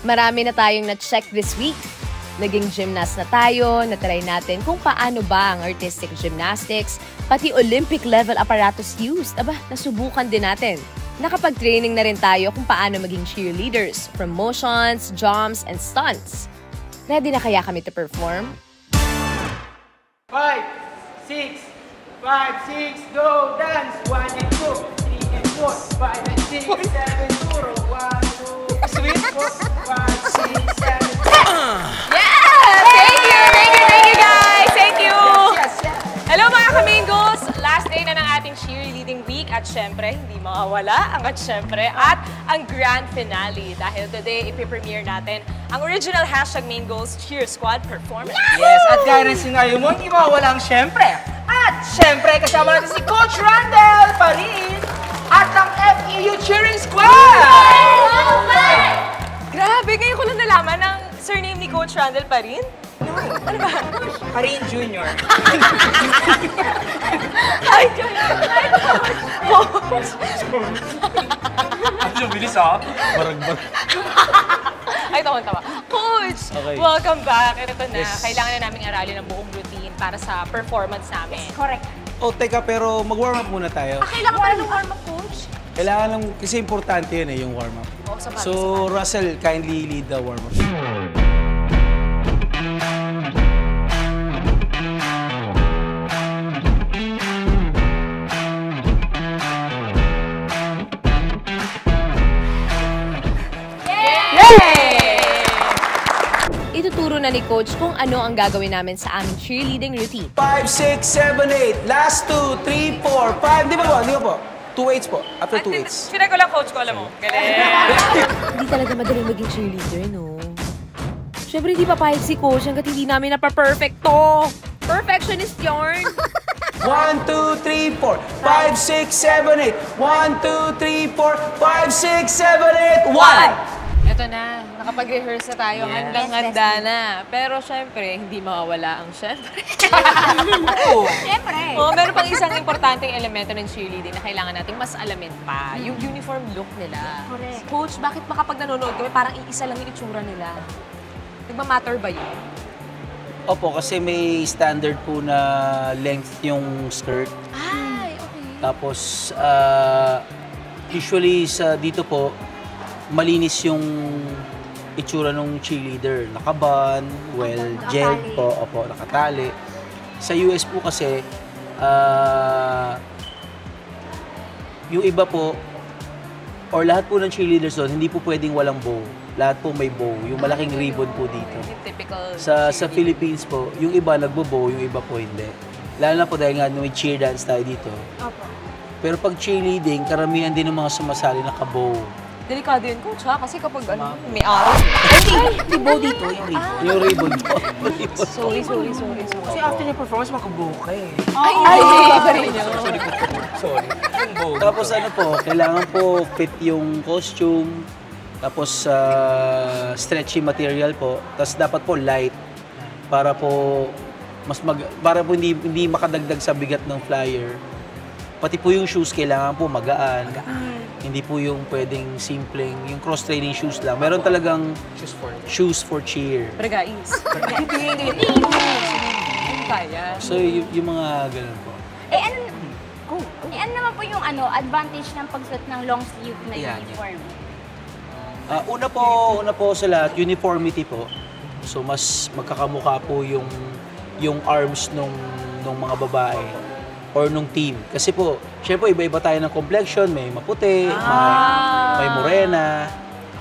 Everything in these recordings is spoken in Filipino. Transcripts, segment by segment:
Marami na tayong na-check this week. Naging gymnast na tayo, na-try natin kung paano ba ang artistic gymnastics, pati Olympic level apparatus used. Aba, nasubukan din natin. Nakapag-training na rin tayo kung paano maging cheerleaders, from motions, jumps, and stunts. Ready na kaya kami to perform? 5, 6, 5, 6, go, dance! 1 and 2, 3 and 4, 5 and 6, 7, 2, 1, 2, sweet, 4, 5, 6, 7, 8. Thank you guys! Thank you! Yes. Hello mga ka-Mingos! Last day na ng ating cheerleading week at syempre, hindi mawawala ang ang grand finale. Dahil today, ipipremiere natin ang original #Mingos Cheer Squad performance. Yes, at gaya ng sinayo mo, hindi mawawala ang syempre. At syempre, kasama natin si Coach Randall pa rin at ang FEU Cheering Squad! Grabe, ngayon ko lang nalaman ang surname ni Coach Randall pa rin. Ano ba? Parin Junior. Hi, Coach! Ang bilis Barag-barag. Ay, tawa. Coach! Okay. Welcome back. Ito na, Yes. kailangan na namin aralin ang buong routine para sa performance namin. Correct. Oh, teka, pero mag-warm up muna tayo. Kailangan pala ng warm-up, Coach? Kailangan lang, kasi importante yun yung warm up. Oo, sabagay, So, Russell, kindly lead the warm up. Ituturo na ni Coach kung ano ang gagawin namin sa aming cheerleading routine. 5, 6, 7, 8. Last 2, 3, 4, 5. Di ba po? Di ba po? 2 8s po. After 2 8s. Sinay ko lang, Coach ko, alam mo. Galing! Hindi talaga madali maging cheerleader, no? Siyempre, hindi papayag si Coach hanggat hindi namin napaperfecto. Perfectionist yarn. 1, 2, 3, 4. 5, 6, 7, 8. 1, 2, 3, 4. 5, 6, 7, 8. 1! Ito na, nakapag-rehearse na tayo. Handang-handa na. Pero syempre, hindi mawawala ang syempre. Siyempre. Oh, meron pang isang importanteng elemento ng cheerleading na kailangan nating mas alamin pa. Yung uniform look nila. Correct. Coach, bakit ba kapag nanonood kami, parang iisa lang yung itsura nila? Nagmamatter ba yun? Opo, kasi may standard po na length yung skirt. Ay, okay. Tapos, usually dito po, malinis yung itsura ng cheerleader. Nakaban, well-gelled po, opo, nakatali. Sa US po kasi, yung iba po, or lahat po ng cheerleaders doon, hindi po pwedeng walang bow. Lahat po may bow, yung malaking ribbon po dito. Yung typical Sa cheerleading. Philippines po, yung iba nagbo-bow, yung iba po hindi. Lalo na po dahil nga may cheer dance tayo dito. Opo. Pero pag cheerleading, karamihan din ng mga sumasali naka-bow. Delikado yun, Coach, ha? Kasi kapag may araw. Hindi bow dito, yung ribbon. Yung ribbon po. Sorry. Kasi after yung performance, makabuka eh. Ay, iba rin yun. Sorry. Yung bow. Tapos ano po, kailangan po fit yung costume. Tapos stretchy material po. Tapos dapat po light para po para po hindi makadagdag sa bigat ng flyer. Pati po yung shoes kailangan po magaan. Hindi po yung pwedeng simpleng, yung cross-training shoes lang. Meron talagang shoes for cheer. Pero guys, hindi kaya. So yung mga ganun po. ano naman po yung advantage ng pagsuot ng long sleeve na uniform? Una po sa lahat, uniformity po. So mas magkakamukha po yung arms nung mga babae or nung team. Kasi po, syempre iba-iba tayo ng complexion, may maputi, may morena.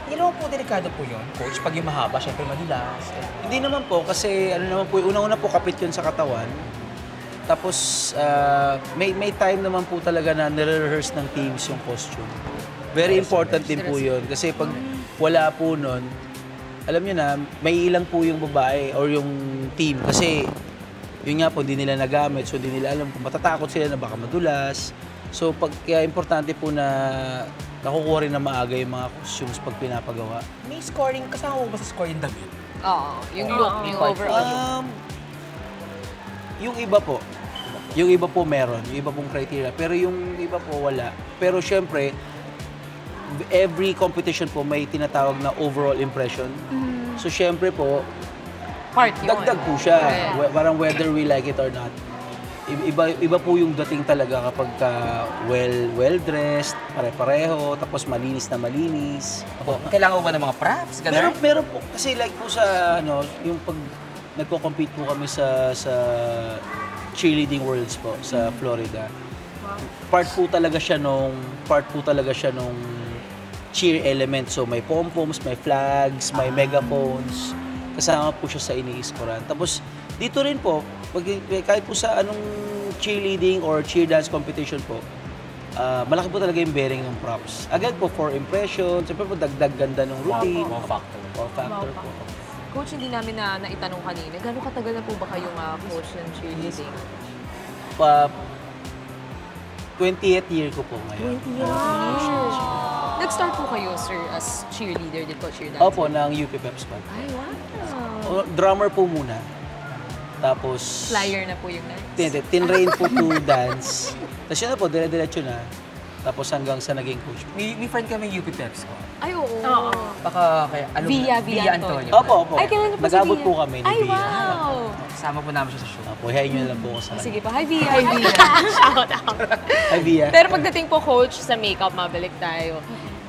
Hindi naman po delikado po yun, Coach. Pag yung mahaba, syempre madilas. Hindi naman po kasi unang-una po kapit yun sa katawan. Tapos may time naman po talaga na nire-rehearse ng teams yung costume. Very important din po yun kasi pag wala po nun, alam nyo na, may ilang po yung babae or yung team kasi yun nga po, hindi nila nagamit, so hindi nila alam kung matatakot sila na baka madulas. So kaya importante po na nakukuha rin na maaga yung mga costumes pag pinapagawa. May scoring, kasama mo ba sa scoring damit? Oo, yung look, yung overall. Yung iba po. Yung iba po meron, yung iba pong criteria. Pero yung iba po wala. Pero syempre, every competition po may tinatawag na overall impression. So syempre po, Part yun. dagdag po siya. Correct. Parang whether we like it or not. Iba po yung dating talaga kapag well-dressed, pare-pareho, tapos malinis na malinis. Opo, kailangan ko ba ng mga props? Meron po. Kasi like po sa, yung pag nagko-compete po kami sa cheerleading worlds po sa Florida. Part po talaga siya nung cheer element. So may pom-poms, may flags, may megaphones. Kasama po siya sa iniiskoran. Tapos dito rin po, kahit po sa anong cheerleading or cheer dance competition po, malaki po talaga yung bearing ng props. Agad po for impression, siyempre po dagdag ganda ng routine. Wow factor. Wow factor po. Coach, hindi namin naitanong kanina, gano'ng katagal na po ba kayong coach ng cheerleading? 20th year ko po ngayon. Nag-start po kayo, sir, as cheerleader din po, cheer dancer? Opo, ng UP Pep Squad. Ay, wow. Drummer po muna. Tapos... Flyer na po yung night. Tinrain po to dance. Tapos yun na po, dire-diretso na. Tapos hanggang sa naging coach po. May friend kami UP Peps ko. Ay, oo. Baka kaya Via Antonio. Opo. Ay, kailan na po si Nag-abot Via? po kami ni Ay, Via. wow. Kasama po namin siya sa show. Opo, hayain nyo na lang po ako sa kanya. Sige pa. Hi, Via. Hi, Via. Shout out. Hi, Via. Pero pagdating po, coach, sa makeup, mabalik tayo.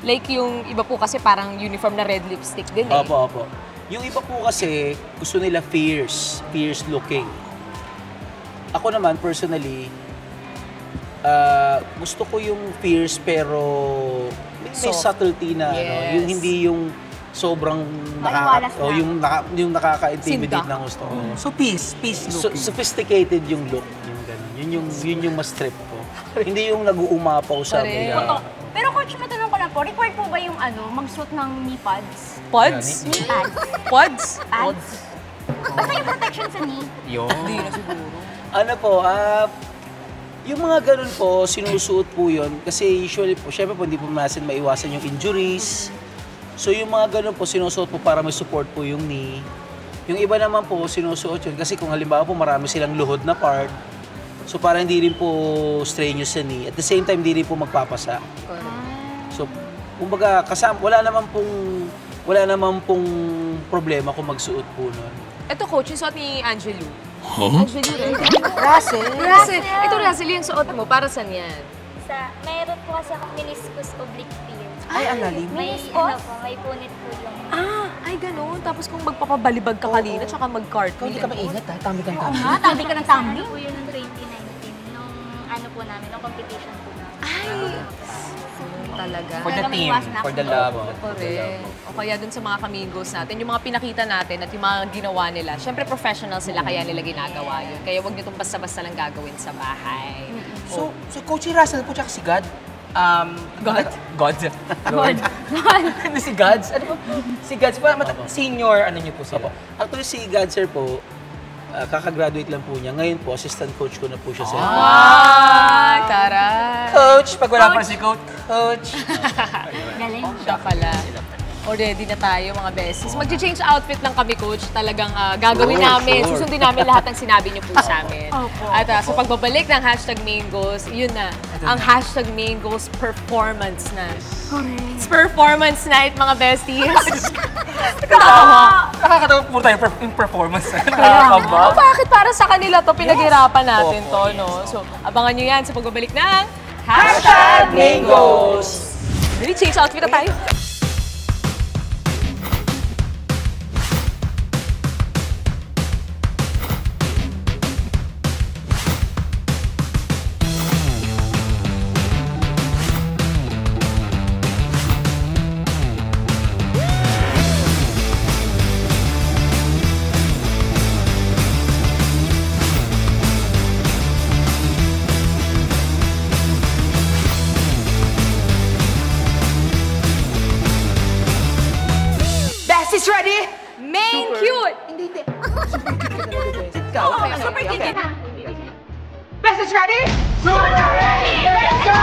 Like yung iba po kasi parang uniform na red lipstick din eh. Opo. Yung iba po kasi, gusto nila fierce looking. Ako naman, personally, gusto ko yung fierce pero may subtlety na, Yes. yung hindi yung sobrang Maliwalas lang. yung nakaka-intimidate Sindak. ng gusto ko. So peace looking. Sophisticated yung look, yung ganun. Yun yung mas trip ko. Hindi yung nag-uumapaw sa Correct. mga... Pero coach, matanong ko lang po, required po ba yung magsuot ng knee pads? Pods? Knee pads? Pods? Pads? Basta yung protection sa knee. Hindi na siguro. Ano po, yung mga ganun po, sinusuot po yun. Kasi usually po, syempre po, hindi po natin maiwasan yung injuries. So yung mga ganun po, sinusuot po para may support po yung knee. Yung iba naman po, sinusuot yun. Kasi kung halimbawa po, marami silang luhod na part. So para hindi rin po strenuous sa knee. At the same time, hindi rin po magpapasa. So, kumbaga, wala naman pong problema kung magsuot po nun. Ito, coach, yung suot ni Angelo. Angelo rin. Russell. Ito, Russell, yung suot mo, para saan yan? Mayroon po kasi akong meniscus oblique tear. Ay, ang lalim. May, may punit po yung... Ay, ganun. Tapos kung magpapabalibag ka kanina, tsaka mag-cartwheel. Hindi ka maingat ha, tambi kang tambi. Tabi ka ng tambi. Ano po yun noong 2019, nung po namin, nung competition po namin. Ay! Talaga. For the Talaga may team, iwasan na for the ako. love. Correct. O kaya dun sa mga kamingos natin, yung mga pinakita natin at yung mga ginawa nila, syempre professional sila kaya nila ginagawa yun. Kaya huwag nyo itong basta-basta lang gagawin sa bahay. So Coach Russell po tsaka si God, God? Lord. Ano si Gods? Ano po? Si Gods po, senior, ano niyo po sila? Actually, si God Sir po, kakagraduate lang po niya. Ngayon po, assistant coach ko na po siya sa Ay, taray! Coach, pag wala pa si Coach. Galing. Siya pala. Already na tayo, mga besties. Mag-change outfit lang kami, coach. Talagang gagawin namin. Sure. Susundin namin lahat ng sinabi niyo po sa amin. At sa pagbabalik ng #Maingos, yun na. Ang #Maingos performance na. It's performance night, mga besties. Nakakatawa po tayo yung performance. Nakakaba. Bakit para sa kanila to pinaghirapan natin to, no? So, abangan nyo yan sa pagbabalik ng Maingos! Really, change outfit na tayo. Besties ready? Main cute! Ikaw, Super cute! Besties ready? Super ready! Let's go!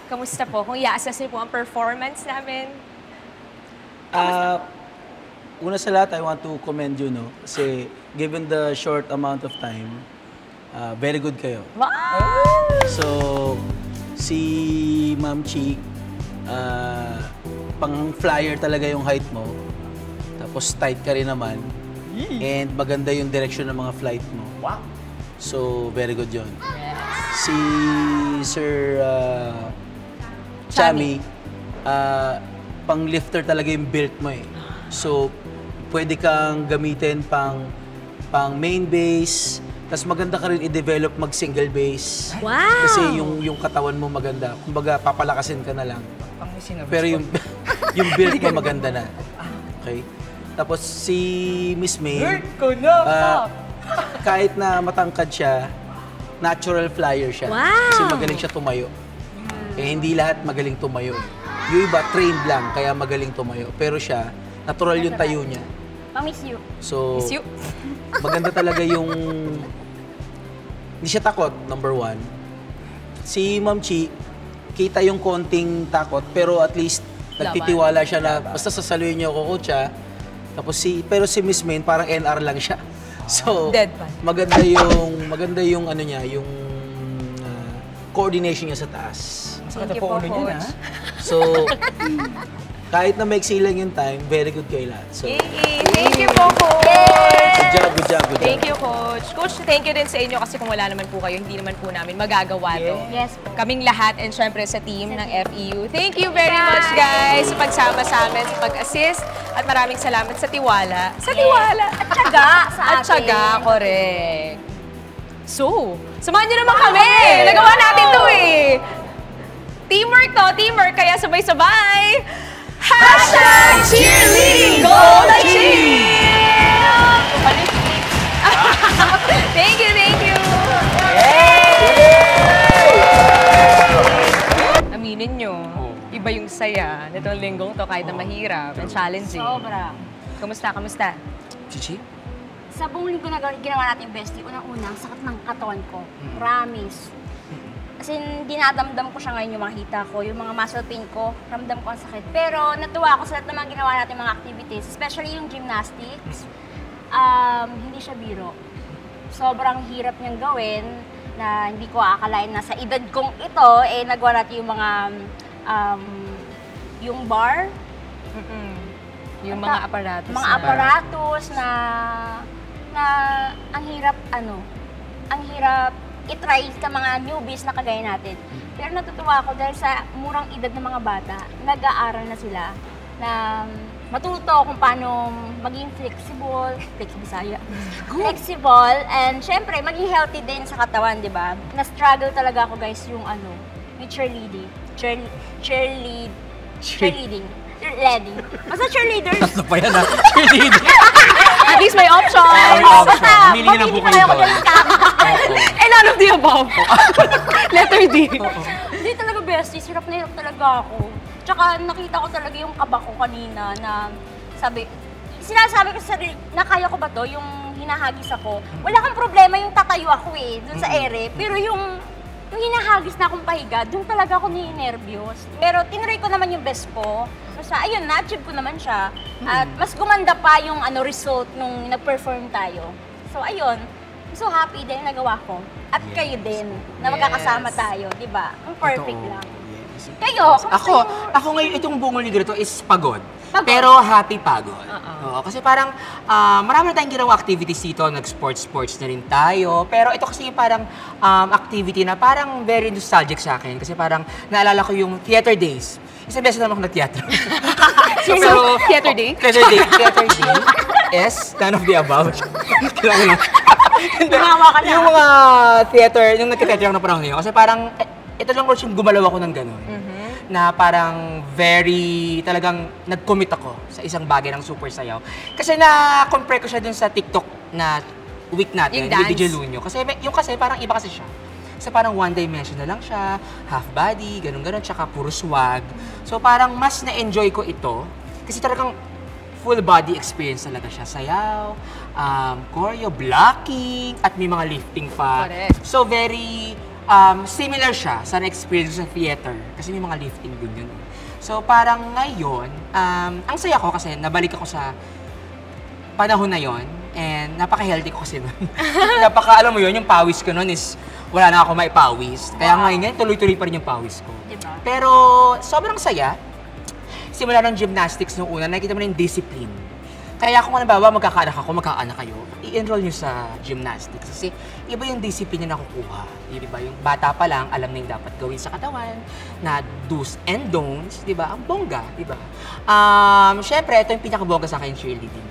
Kamusta po? Kung i-assess niyo po ang performance namin. Una sa lahat, I want to commend you, no? Kasi given the short amount of time, very good kayo. Wow! So, si Ma'am Chi, pang flyer talaga yung height mo. Tapos tight ka rin naman. And maganda yung direction ng mga flight mo. Wow. So, very good yun. Si Sir Chami, pang lifter talaga yung build mo eh. So, pwede kang gamitin pang main base, tapos maganda ka rin i-develop mag-single base. Wow! Kasi yung katawan mo maganda. Kumbaga, papalakasin ka na lang. Pero yung build mo maganda na. Okay? Tapos si Miss May, kahit na matangkad siya, natural flyer siya. Wow! Kasi magaling siya tumayo. Eh, hindi lahat magaling tumayo. Yung iba, trained lang, kaya magaling tumayo. Pero siya, natural yung tayo niya. Pamiss you. So, Miss you. maganda talaga yung... Hindi siya takot, number one. Si Ma'am Chi, kita yung konting takot, pero at least nagtitiwala siya na basta sasaluhin niyo ako, coach, ha? Tapos pero si Miss Main, parang NR lang siya. So, Deadpan. maganda yung ano niya, yung coordination niya sa taas. Thank you po, Coach. So, kahit na maiksi lang yung time, very good kayo lahat. So, Yay! Thank you po, Coach! good job. Thank you, Coach. Coach, thank you din sa inyo kasi kung wala naman po kayo, hindi naman po namin magagawa to. Yes po. Kaming lahat and syempre sa team ng FEU. Thank you very much, guys, sa pagsama sa amin, sa pag-assist. At maraming salamat sa tiwala. Sa tiwala! At tiyaga sa atin. At tiyaga, correct. So, samahan niyo naman kami! Nagawa natin to eh! Teamwork to, teamwork, kaya sabay-sabay! Hashtag cheerleading goal achieved! Thank you! Aminin nyo, iba yung saya nitong linggong to kahit na mahirap and challenging. Sobra. Kamusta? Chichi? Sa buong linggo na ginawa natin yung bestie, unang-unang sakit ng katawan ko. Promise. Kasi dinadamdam ko siya ngayon yung mga hita ko, yung mga muscle pain ko, ramdam ko ang sakit. Pero natuwa ako sa lahat ng mga ginawa natin mga activities, especially yung gymnastics. Hindi siya biro. Sobrang hirap niyang gawin na hindi ko aakalain na sa edad kong ito, eh nagawa natin yung mga, yung bar. Yung mga aparatos. Mga aparatos na ang hirap i-try sa mga newbies na kagaya natin. Pero natutuwa ako dahil sa murang edad ng mga bata, nag-aaral na sila na matuto kung paano maging flexible, and syempre maging healthy din sa katawan, di ba? Na-struggle talaga ako guys yung yung cheerleading. Basta cheerleaders. Tatlo pa yan, ha? Cheerleading. At least may option! Basta, Pumili na po kayo doon. And none of the above. Letter D. Hindi talaga besties, hirap na hirap talaga ako. Tsaka nakita ko talaga yung kaba ko kanina na sinasabi ko sa sarili, na kaya ko ba to, yung hinahagis ako. Wala kang problema yung tatayo ako dun sa ere, pero yung hinahagis na akong pahiga, dun talaga ako ninenervyos. Pero tinry ko naman yung best ko. Basta, ayun, na-achieve ko naman siya. At mas gumanda pa yung result nung nag-perform tayo. So, ayun. So happy dahil nagawa ko. At kayo din, na magkakasama tayo, di ba? Ang perfect lang. Kayo, Ako ngayon, itong buong linggo nito is pagod. Pero happy pagod. Oo, kasi parang marami na tayong ginawa activities dito, nag-sports na rin tayo. Pero ito kasi yung parang activity na parang very nostalgic sa akin. Kasi parang naalala ko yung theater days. Isang beses naman ako na-theater. So, theater day? Theater day. Yes, none of the above. Kailangan lang. Yung mga theater, yung nagka-theater ako na panahon ngayon. Kasi parang, ito lang yung gumalaw ako ng gano'n. Na parang very, talagang nag-commit ako sa isang bagay ng super sayaw. Kasi na-compare ko siya dun sa TikTok na week natin, with DJ Lunyo. Kasi parang iba kasi siya. Kasi parang one dimension na lang siya, half body, ganun-ganun, tsaka puro swag. So parang mas na-enjoy ko ito. Kasi talagang full body experience talaga siya. Sayaw, choreo, blocking, at may mga lifting pa. Correct. So very similar siya sa na-experience sa theater. Kasi may mga lifting din yun. So parang ngayon, ang saya ko kasi nabalik ako sa panahon na yon and napaka-healthy ko kasi nun. Alam mo yun, yung pawis ko nun is wala na ako maipawis. Kaya ngayon, tuloy-tuloy pa rin yung pawis ko. Diba? Pero sobrang saya. Simula ng gymnastics nung una, nakikita mo na yung discipline. Kaya kung halimbawa magkakaanak ako, magkakaanak kayo, i-enroll nyo sa gymnastics. Kasi iba yung discipline na nakukuha. Diba? Yung bata pa lang, alam na yung dapat gawin sa katawan, na do's and don'ts, diba? Ang bongga, diba? Siyempre, ito yung pinakabongga sa akin, cheerleading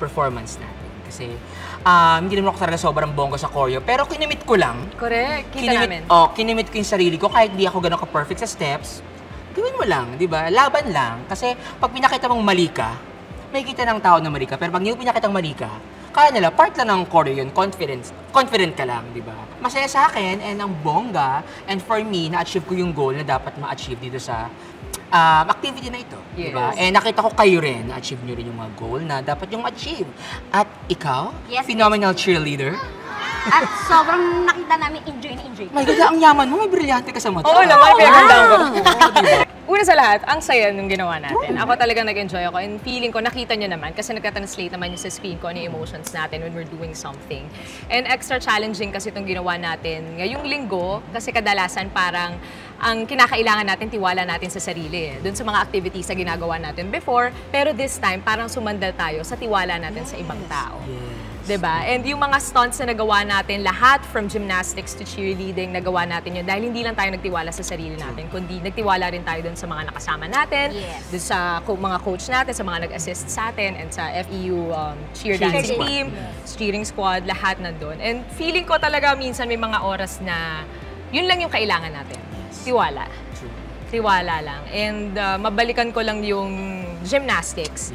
performance natin. Kasi hindi naman ako talaga sobrang bongga sa choreo, pero kinimit ko lang. Correct. Kita namin. Kinimit ko yung sarili ko, kahit di ako ganun ka-perfect sa steps, gawin mo lang, diba? Laban lang. Kasi pag pinakita mong mali ka, may kita ng tao na mali ka. Pero pag hindi mo pinakitang mali ka, kaya nila, part lang ng choreo yun, confident ka lang, di ba? Masaya sa akin, and ang bongga, and for me, na-achieve ko yung goal na dapat ma-achieve dito sa activity na ito. Yes. Diba? And nakita ko kayo rin, na-achieve nyo rin yung mga goal na dapat yung achieve. At ikaw, Yes, phenomenal cheerleader. At sobrang nakita namin enjoy na enjoy. My God, ang yaman mo, may brilyante ka sa mata. Oo naman, pinagandaan ko. Una sa lahat, ang saya nung ginawa natin. Ako talagang nag-enjoy ako and feeling ko, nakita nyo naman kasi nagka-translate naman yung sa screen ko ano yung emotions natin when we're doing something. And extra challenging kasi itong ginawa natin ngayong linggo kasi kadalasan parang ang kinakailangan natin, tiwala natin sa sarili. Doon sa mga activities na ginagawa natin before, pero this time parang sumandal tayo sa tiwala natin sa ibang tao. Diba? And yung mga stunts na nagawa natin, lahat from gymnastics to cheerleading, nagawa natin yun dahil hindi lang tayo nagtiwala sa sarili natin, kundi nagtiwala rin tayo dun sa mga nakasama natin, dun sa mga coach natin, sa mga nag-assist sa atin, and sa FEU cheer dancing team, cheering squad, lahat nandun. And feeling ko talaga minsan may mga oras na yun lang yung kailangan natin. Tiwala. Tiwala lang. And mabalikan ko lang yung gymnastics.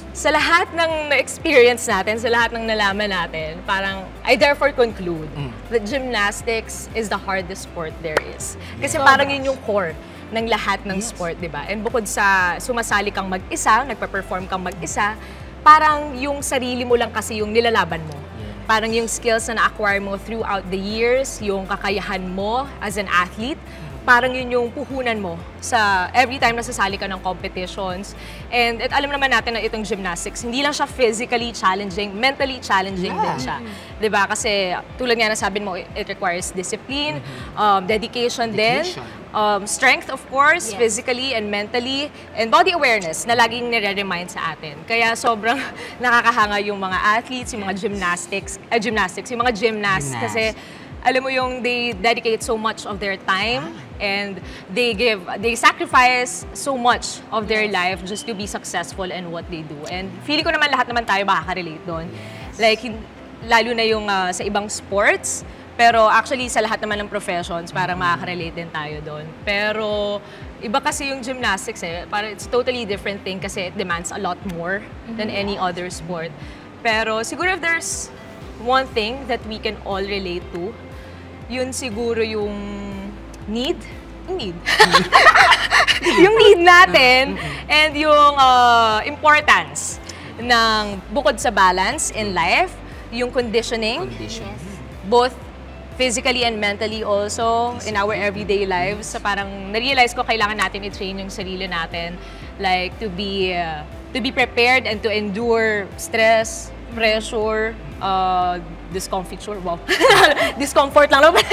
Sa lahat ng experience natin, sa lahat ng nalaman natin, parang I therefore conclude that gymnastics is the hardest sport there is. Kasi parang yun yung core ng lahat ng sport, di ba? And bukod sa sumasali kang mag-isa, nagpa-perform kang mag-isa, parang yung sarili mo lang kasi yung nilalaban mo. Parang yung skills na na-acquire mo throughout the years, yung kakayahan mo as an athlete, parang yun yung puhunan mo sa every time na sasali ka ng competitions. And alam naman natin na itong gymnastics, hindi lang siya physically challenging, mentally challenging din siya. Diba? Kasi tulad nga na sabi mo, it requires discipline, dedication din, strength of course, physically and mentally, and body awareness na laging nire-remind sa atin. Kaya sobrang nakakahanga yung mga athletes, yung mga gymnasts, kasi alam mo yung they dedicate so much of their time and they sacrifice so much of their life just to be successful in what they do. And feeling ko naman lahat naman tayo makaka-relate doon. Like, lalo na yung sa ibang sports, pero actually sa lahat naman ng professions, parang makaka-relate din tayo doon. Pero iba kasi yung gymnastics parang it's totally different thing kasi it demands a lot more than any other sport. Pero siguro if there's one thing that we can all relate to, yun siguro yung need. Yung need natin and yung importance ng bukod sa balance in life, yung conditioning, both physically and mentally also in our everyday lives. So parang na-realize ko kailangan natin i-train yung sarili natin like to be prepared and to endure stress, pressure, discomfiture, wow. Discomfort lang, no? But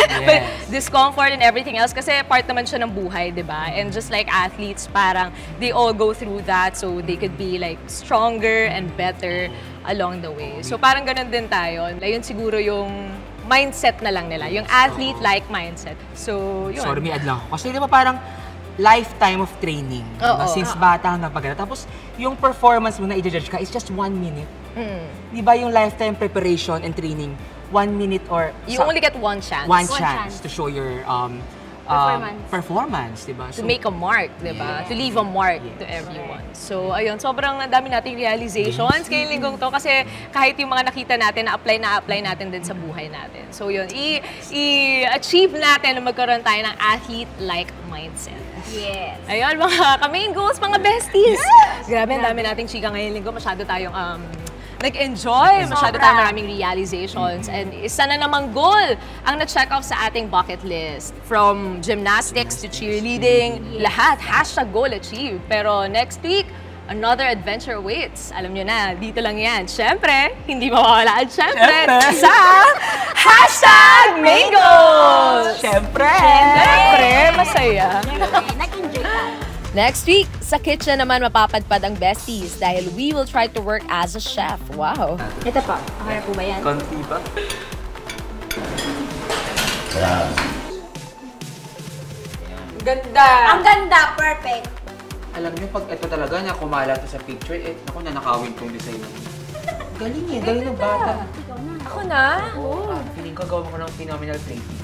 discomfort and everything else kasi part naman siya ng buhay, di ba? And just like athletes, parang they all go through that so they could be like stronger and better along the way. So parang ganun din tayo. Yun siguro yung mindset na lang nila, yung athlete-like mindset. So, yun. Sorry, may add lang ako. Kasi di ba parang lifetime of training. Since bata hanggang pagkata. Tapos, yung performance mo na i-judge ka is just 1 minute. Di ba yung lifetime preparation and training, 1 minute or... You only get one chance. One chance to show your performance, di ba? To make a mark, di ba? To leave a mark to everyone. So, ayun, sobrang dami nating realizations ngayong linggong to kasi kahit yung mga nakita natin, na-apply natin din sa buhay natin. So, yun, i-achieve natin na magkaroon tayo ng athlete-like mindset. Yes. Ayun, mga ka-main goals, mga besties! Grabe, ang dami nating chika ngayong linggo. Masyado tayong nag-enjoy. Masyado tayong maraming realizations. And isa na namang goal ang na-check off sa ating bucket list. From gymnastics to cheerleading, lahat, #goal achieved. Pero next week, another adventure awaits. Alam nyo na, dito lang yan. Siyempre, hindi mawawala at siyempre, sa #Mingles! Siyempre! Siyempre, masaya. Nag-enjoy ka. Next week, sa kitchen naman mapapadpad ang besties dahil we will try to work as a chef. Wow! Ito po. Okay po ba yan? Konti ba? Ganda! Ang ganda, perfect. Alam niyo, pag ito talaga na kumala to sa picture, naku, nanakawin tong design na. Galing galing ng bata. Ako na? Feeling ko gawa ko ng phenomenal plating.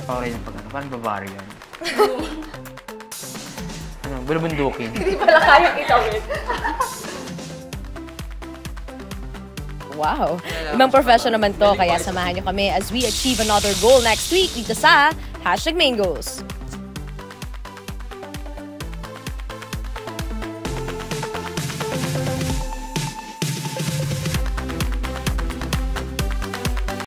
Parang rin yung pag parang barbarian. Bulubundukin. Hindi pala kayang itawid. Wow! Ibang profession naman to, kaya samahan nyo kami as we achieve another goal next week dito sa #Mingles.